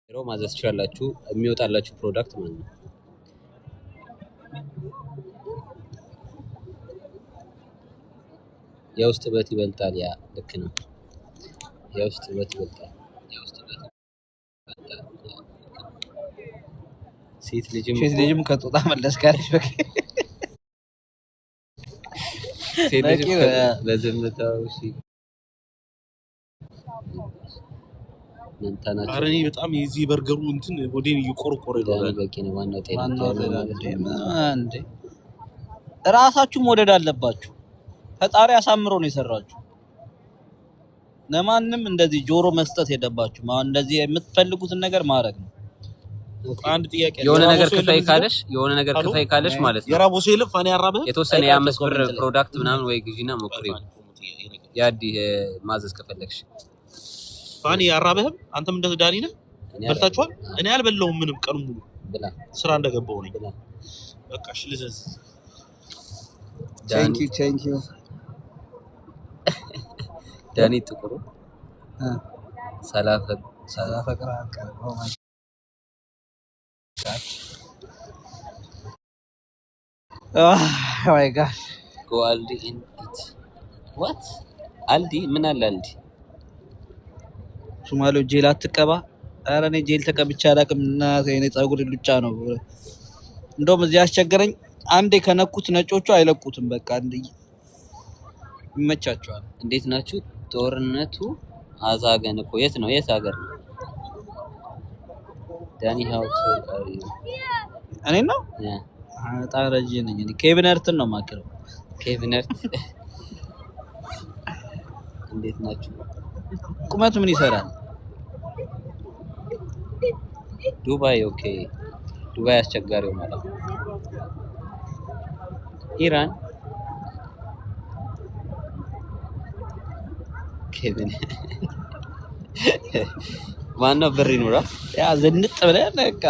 ማዘዝ ትችላላችሁ የሚወጣላችሁ ፕሮዳክት ማለት ነው። የውስጥ ውበት ይበልጣል። ያ ልክ ነው። የውስጥ ውበት ይበልጣል። ሴት ልጅም ከጦጣ መለስ ጋር ሴት ልጅም ለዝምታው እሺ መንታናቸው አረኔ በጣም የዚህ በርገሩ እንትን ወዴን እየቆረቆረ ነው። በቂ ነው። ዋናው ጤና እንዴ ራሳችሁ መውደድ አለባችሁ። ፈጣሪ አሳምሮ ነው የሰራችሁ። ለማንም እንደዚህ ጆሮ መስጠት የለባችሁ። እንደዚህ የምትፈልጉትን ነገር ማድረግ ነው። አንድ ጥያቄ የሆነ ነገር ክፈይ ካለሽ ማለት ነው። የራቦ ሰው የለም ፋኒ ያራበህ የተወሰነ የ5 ብር ፕሮዳክት ምናምን ወይ ግዢና ሞክሪ። ያዲ ማዘዝ ከፈለግሽ ፋኒ ያራበህም አንተም እንደ ዳኒ ነህ በልታችኋል። እኔ አልበላሁም ምንም ቀኑን ሙሉ ብላ ስራ እንደገባው ነኝ። በቃ እሺ ልዘዝ። ቴንክ ዩ ዳኒ ጥቁሩ ሰላፈ Oh my gosh. Go Aldi and eat. What? አልዲ ምን አለ አልዲ? ሱማሌው ጄል አትቀባ። ኧረ እኔ ጄል ተቀብቼ አላውቅም እና የኔ ፀጉር ሉጫ ነው። እንደውም እዚህ አስቸገረኝ። አንዴ ከነኩት ነጮቹ አይለቁትም። በቃ አንዴ ይመቻቸዋል። እንዴት ናችሁ? ጦርነቱ አዛገን እኮ። የት ነው? የት ሀገር ነው? ዳኒ ሃውስ እኔ ነው በጣም ረጅም ነኝ። እኔ ኬቪን ሃርትን ነው የማውቀው። ኬቪን ሃርት እንዴት ናችሁ? ቁመቱ ምን ይሰራል? ዱባይ ኦኬ። ዱባይ አስቸጋሪው ማለት ነው። ኢራን ኬቪን ማነው ብር ይኖራል? ያ ዝንጥ ብለህ በቃ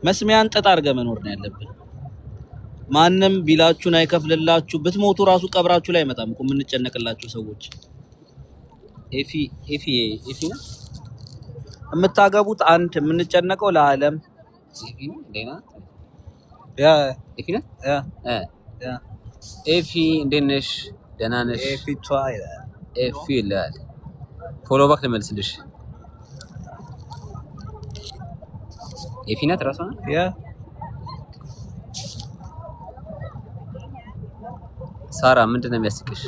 መስሚያን ጠጣ አድርገህ መኖር ነው ያለብህ። ማንም ቢላችሁን አይከፍልላችሁ። ብትሞቱ ራሱ ቀብራችሁ ላይ አይመጣም እኮ የምንጨነቅላችሁ ሰዎች። ኤፊ ነው የምታገቡት አንድ የምንጨነቀው ለዓለም ኤፊ ነው ሌላ ያ ኤፊ ነው ኤፊ እንዴት ነሽ? ደህና ነሽ? ኤፊቷ ይላል ኤፊ ይላል። ፎሎ ባክ ልመልስልሽ። ኤፊ ናት ራሷ ነው ያ ሳራ ምንድን ነው የሚያስቅሽ?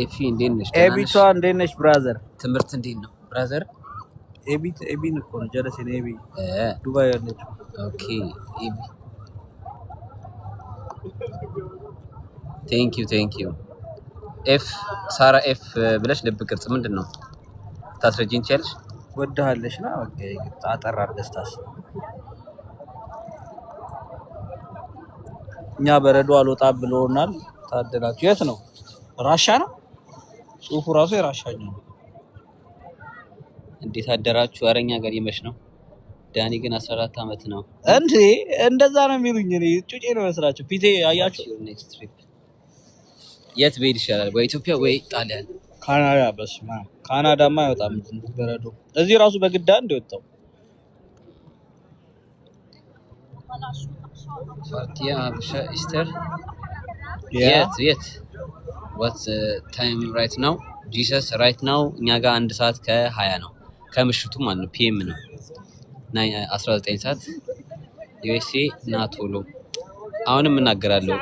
ኤፊ እንዴት ነሽ? ኤቢቷ እንዴት ነሽ ብራዘር? ትምህርት እንዴት ነው ብራዘር? ኤቢን እኮ ነው ጀለስ ነው። ኤቢ ዱባይ ያለችው። ኦኬ ኤቢ ቴንክ ዩ ኤፍ ሳራ ኤፍ ብለሽ ልብ ቅርጽ ምንድን ነው ታስረጂኝ ትችያለሽ? ወድሃለሽ ና በቃ አጠር አድርገሽ ታስብ። እኛ በረዶ አልወጣም ብሎናል። ታደላችሁ። የት ነው? ራሻ ነው ጽሁፉ ራሱ የራሻኛ ነው። እንዴት አደራችሁ? አረኛ ጋር ይመሽ ነው። ዳኒ ግን 14 አመት ነው እንዴ? እንደዛ ነው የሚሉኝ። እኔ ጩጬ ነው መስራቸው። ፊቴ አያችሁ። ኔክስት ትሪፕ የት ብሄድ ይሻላል? ወይ ኢትዮጵያ ወይ ጣሊያን? ካናዳ። በስማ ካናዳማ አይወጣም በረዶ። እዚህ ራሱ በግዳ እንደወጣው ፋርቲያ ሀበሻ ኢስተር የት what time right now Jesus right now እኛ ጋር 1 ሰዓት ከ20 ነው ከምሽቱ ማለት ነው። ፒኤም ነው 19 ሰዓት ዩኤስኤ እና ቶሎ አሁንም እናገራለሁ።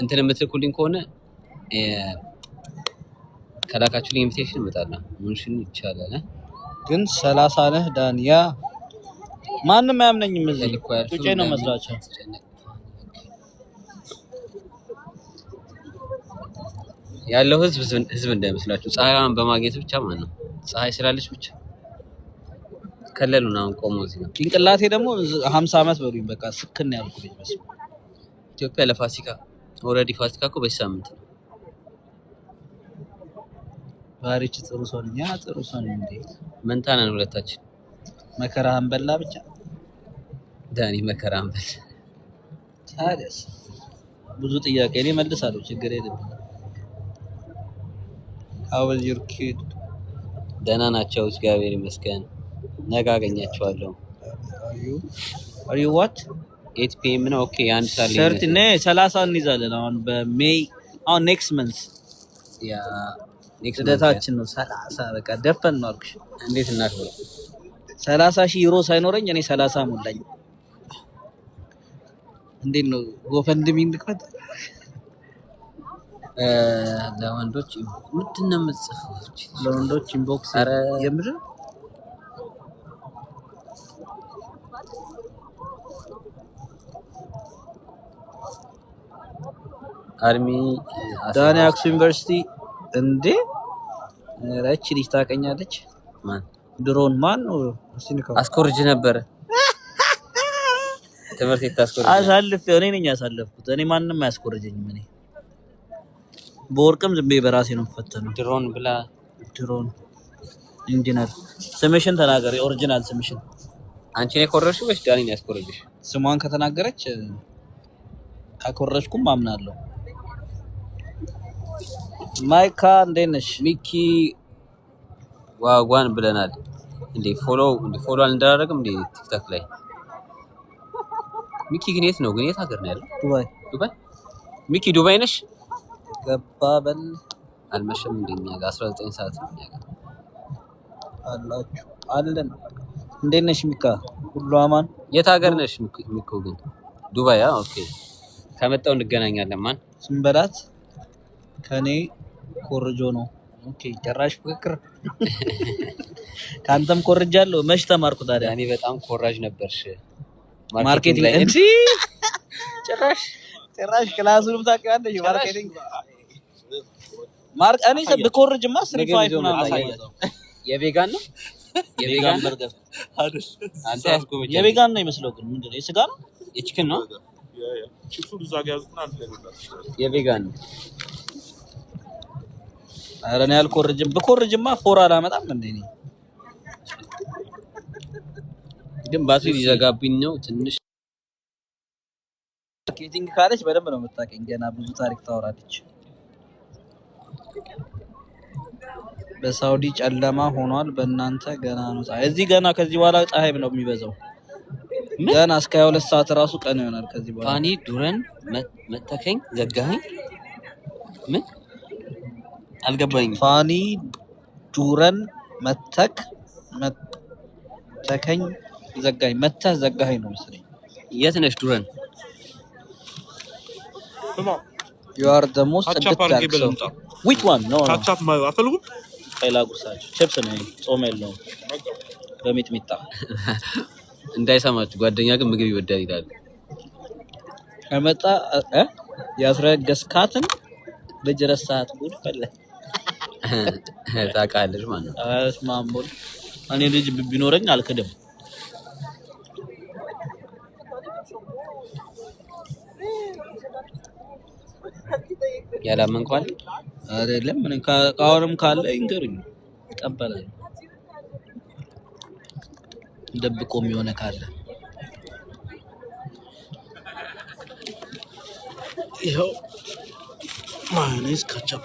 እንትን የምትልኩልኝ ከሆነ ከላካችሁልኝ ኢንቪቴሽን እመጣለሁ። ሙንሽን ይቻላል ግን 30 ነህ ዳንያ። ማንም አያምነኝም። እዚህ ጩጬ ነው መስራቸው። ያለው ህዝብ እንዳይመስላችሁ ፀሐይዋን በማግኘት ብቻ ማለት ነው። ፀሐይ ስላለች ብቻ ከለሉና አሁን ቆሞ እዚህ ነው። ጭንቅላቴ ደግሞ 50 አመት በሉኝ በቃ ስክን ያልኩኝ መስሎ። ኢትዮጵያ ለፋሲካ ኦልሬዲ ፋሲካ እኮ በዚህ ሳምንት ነው። ባሪች ጥሩ ሰው ነኝ። ያ ጥሩ ሰው ነኝ እንዴ? መንታ ነን ሁለታችን። መከራህን በላ ብቻ ዳኒ መከራህን በላ። ታዲያስ ብዙ ጥያቄ እኔ መልሳለሁ፣ ችግር የለብኝም። How was your kid? ደህና ናቸው እግዚአብሔር ይመስገን። ነገ አገኛቸዋለሁ። Are you what? 8 PM ነው። ኦኬ አንድ ሰዓት ላይ 30 እንይዛለን አሁን በሜይ አሁን next month ያ ኔክስት ልደታችን ነው 30 በቃ ደፈን ነው አልኩሽ። እንዴት እናክብረው? 30,000 ዩሮ ሳይኖረኝ እኔ 30 ሞላኝ። እንዴት ነው ጎፈንድሚ እንድክፈት? ለወንዶች ምንድን ነው የምትጽፈው? ለወንዶች ኢንቦክስ ኧረ የምር አርሚ ዳኒ አክሱ ዩኒቨርሲቲ እንዴ ረቺ ልጅ ታቀኛለች። ማን ድሮን ማን ነው? አስኮርጅ ነበር ትምህርት የታስኮርጅ አሳልፍ እኔ ነኝ ያሳለፍኩት። እኔ ማንንም አያስኮርጀኝም። እኔ በወርቅም ዝም ብዬ በራሴ ነው የምፈተነው። ድሮን ብላ ድሮን ኢንጂነር ስምሽን ተናገሪ። ኦሪጂናል ስምሽን አንቺ ነህ ኮረርሽ ወይስ ዳኒ ነው ያስኮርጅሽ? ስሟን ከተናገረች ካኮረጅኩም አምናለሁ። ማይካ እንዴት ነሽ? ሚኪ ዋጓን ብለናል። እንዴ ፎሎ አልደረግም እንዴ ቲክቶክ ላይ? ሚኪ ግን የት ነው? ግን የት ሀገር ነው ያለው? ዱባይ። ሚኪ ዱባይ ነሽ? ገባ በል አልመሸም እንደኛ ጋር 19 ሰዓት ነው እኛ ጋር አላችሁ አለን። እንዴት ነሽ ሚካ? ሁሉ አማን? የት ሀገር ነሽ ሚኮ? ግን ዱባይ። ኦኬ ከመጣው እንገናኛለን። ማን ስንበላት ከኔ ኮርጆ ነው። ኦኬ ጭራሽ ፍቅር ካንተም ኮርጃለሁ። መች ተማርኩ ታዲያ? እኔ በጣም ኮራጅ ነበርሽ ማርኬቲንግ ላይ እንጂ ጭራሽ ክላሱንም ታውቂዋለሽ። ማርኬቲንግ እኔ ብኮርጅማ 35 ምናምን አያየው። የቬጋን ነው የቬጋን በርገር አንተ ያስጎመጀ የቬጋን ነው ይመስለው። ግን ምንድነው? የስጋ ነው የቺክን ነው ቺፕሱ እዛ ጋር ያዙትና አንድ ላይ ነው የቬጋን ነው። ኧረ እኔ አልኮርጅም። ብኮርጅማ ፎር አላመጣም እንዴ እኔ። ግን ባትሪ ሊዘጋብኝ ነው ትንሽ። ማርኬቲንግ ካለች በደንብ ነው የምታውቀኝ። ገና ብዙ ታሪክ ታወራለች። በሳውዲ ጨለማ ሆኗል። በእናንተ ገና ነው ፀሐይ። እዚህ ገና ከዚህ በኋላ ፀሐይ ነው የሚበዛው። ገና እስከ 22 ሰዓት ራሱ ቀን ይሆናል ከዚህ በኋላ። ፋኒ ዱረን መተከኝ ዘጋኸኝ። ምን አልገባኝም። ፋኒ ዱረን መተከኝ ዘጋኝ። መተህ ዘጋኸኝ ነው መሰለኝ። የት ነሽ ዱረን? You are the most addicted. Which one? No. ካቻፕ አፈልጉም? ሌላ ጉርሳችሁ ቺፕስ ነው። ጾም የለውም በሚጥሚጣ እንዳይሰማችሁ። ጓደኛ ግን ምግብ ይወዳል ይላል። ከመጣ ያስረገስካትን ልጅ ረሳት። ጉድ ፈለ ታውቃለች ማለት ነው። አስማምቦል እኔ ልጅ ቢኖረኝ አልክድም። ያላመንኳል አይደለም ምን ካሁንም ካለ ይንገሩኝ እቀበላለሁ። ደብቆም የሆነ ካለ ይኸው ማዮኔዝ ካቻፕ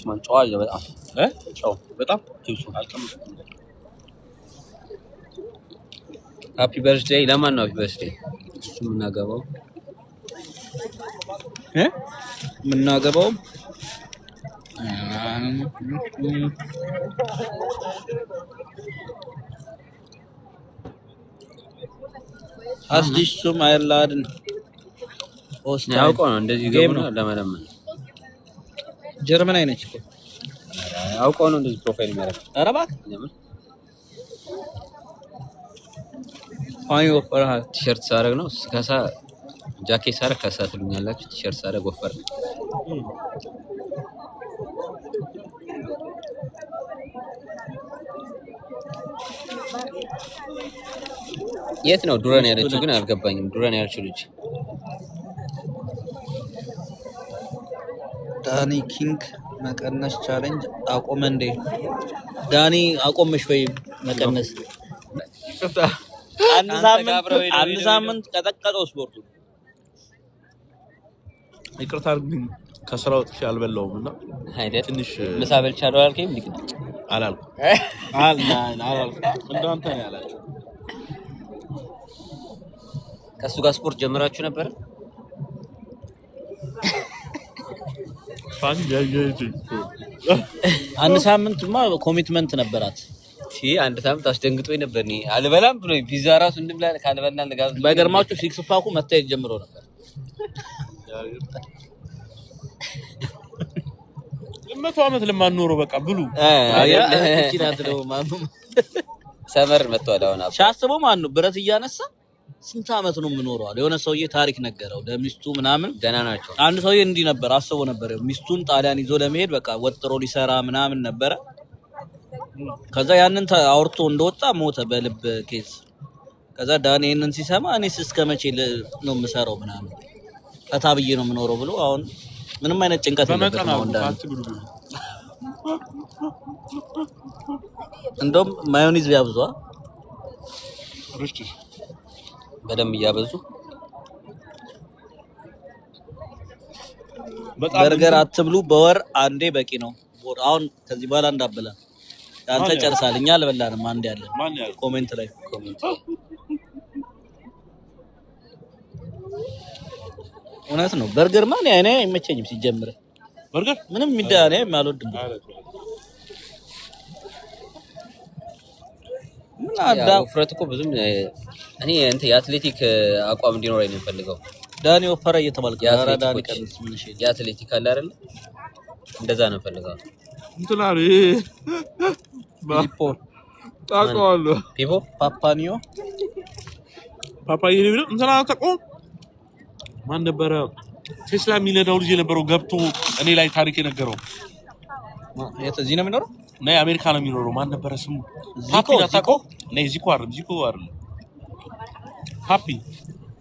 ስማን ጨዋል በጣም ጨው በጣም ቺፕሱ ሃፒ በርዝዴይ ለማን ነው? ሃፒ በርዝዴይ እሱ የምናገባው አስዲሱም አይላድን ኦስታ ያውቀው ነው እንደዚህ ገቡ ነው ለመለመን። ጀርመን አይነች እኮ ያውቀው ነው እንደዚህ ፕሮፋይል የሚያደርግ። ኧረ እባክህ አይ ወፈራህ። ቲሸርት ሳረግ ነው ከሳ ጃኬት ሳረግ ከሳ ትሉኛላችሁ። ቲሸርት ሳረግ ወፈር። የት ነው ዱረን ያለችው? ግን አልገባኝም። ዱረን ያለችው ልጅ ዳኒ ኪንግ መቀነስ ቻሌንጅ አቆመ እንዴ? ዳኒ አቆመሽ ወይ መቀነስ? አንድ ሳምንት ቀጠቀጠው ስፖርቱ። ይቅርታ አድርግልኝ ከስራ ወጥቼ አልበላሁም እና አይደል ትንሽ ምሳ በልቻለሁ አልከኝ ልክ አላልኩም እንዳንተ ነው ያላችሁ ከሱ ጋር ስፖርት ጀምራችሁ ነበር ፋን ያየጂ አንድ ሳምንትማ ኮሚትመንት ነበራት አንድ ሳምንት አስደንግጦኝ ነበር እኔ አልበላም ብሎ ፒዛ ራሱ እንብላ ካልበላን ለጋዝ ባይገርማችሁ ሲክስ ፓኩ መታየት ጀምሮ ነበር ለመቶ አመት ለማንኖረው በቃ ብሉ ሰመር መጥቷል አሁን ሻስበው ማን ነው ብረት እያነሳ ስንት አመት ነው የምኖረው አለ የሆነ ሰውዬ ታሪክ ነገረው ለሚስቱ ምናምን ደህና ናቸው አንድ ሰውዬ እንዲህ ነበር አስበው ነበር ሚስቱን ጣሊያን ይዞ ለመሄድ በቃ ወጥሮ ሊሰራ ምናምን ነበር ከዛ ያንን አውርቶ እንደወጣ ሞተ በልብ ኬዝ ከዛ ዳኒ ይሄንን ሲሰማ እኔስ እስከመቼ ነው የምሰራው ምናምን ፈታብዬ ነው የምኖረው ብሎ አሁን ምንም አይነት ጭንቀት የለበትም እንደውም ማዮኒዝ ቢያብዙ በደም እያበዙ በርገር አትብሉ በወር አንዴ በቂ ነው አሁን ከዚህ በኋላ እንዳበላ አንተ ጨርሳል እኛ አልበላንም አንዴ ያለ ኮሜንት ላይ እውነት ነው በርገር ማን ያኔ አይመቸኝም ሲጀምር በርገር ምንም ሚዳኔ ማልወድም ምን አዳ ውፍረት እኮ ብዙም እኔ እንት የአትሌቲክ አቋም እንዲኖረኝ ነው የምፈልገው ዳኒ ወፈረ እየተባልኩ ያራ ዳኒ ቀንስ ምን እሺ የአትሌቲክ አለ አይደል እንደዛ ነው የምፈልገው እንትላሪ ፒፖ ታቆሉ ፒፖ ፓፓኒዮ ፓፓዬ ነው እንትና ታቆ ማን ነበር ቴስላ የሚነዳው ልጅ የነበረው ገብቶ እኔ ላይ ታሪክ የነገረው እዚህ ነው የሚኖረው ነይ አሜሪካ ነው የሚኖረው ማን ነበር ስሙ ዚኮ ታቆ ነይ ዚኮ አይደል ሃፒ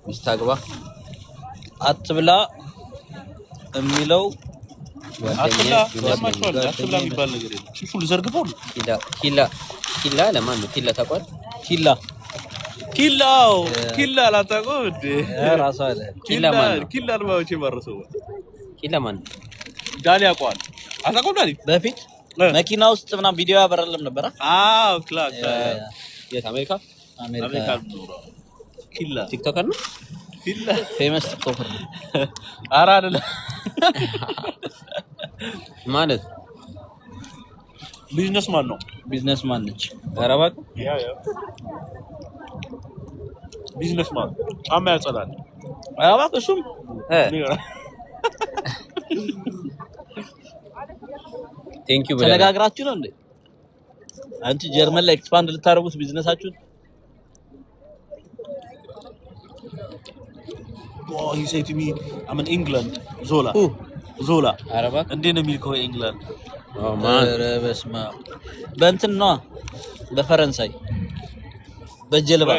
ሙስታግባ አትብላ የሚለው አትብላ የሚባል ነገር የለም እሱ ልዘርግፈው ኪላ ለማን ነው ኪላ ታቋል ኪላ ላታቆ እንዴ ራሱ አለ ኪላ አልባዎቼ ማረሰው ኪላ ማን ዳሊ ያቋል አታቆ ዳሊ በፊት መኪና ውስጥ ምናምን ቪዲዮ ያበራለም ነበር ክላክ የአሜሪካ ኪላ ቲክቶከር ነው ኪላ ፌመስ ቲክቶከር ነው ኧረ አይደለም ማለት ቢዝነስማን ነው ቢዝነስማን ነች ኧረ እባክህ ያ ቢዝነስማን ጫማ ያጸዳል ኧረ እባክህ እሱም ቴንክ ዩ ተነጋግራችሁ ነው እንዴ አንቺ ጀርመን ላይ ኤክስፓንድ ልታረጉት ቢዝነሳችሁን Oh, he said to me, I'm in England. Zola. Araba? እንዴት ነው የሚልከው ኢንግላንድ? በስማ በእንትን ነው በፈረንሳይ በጀልባ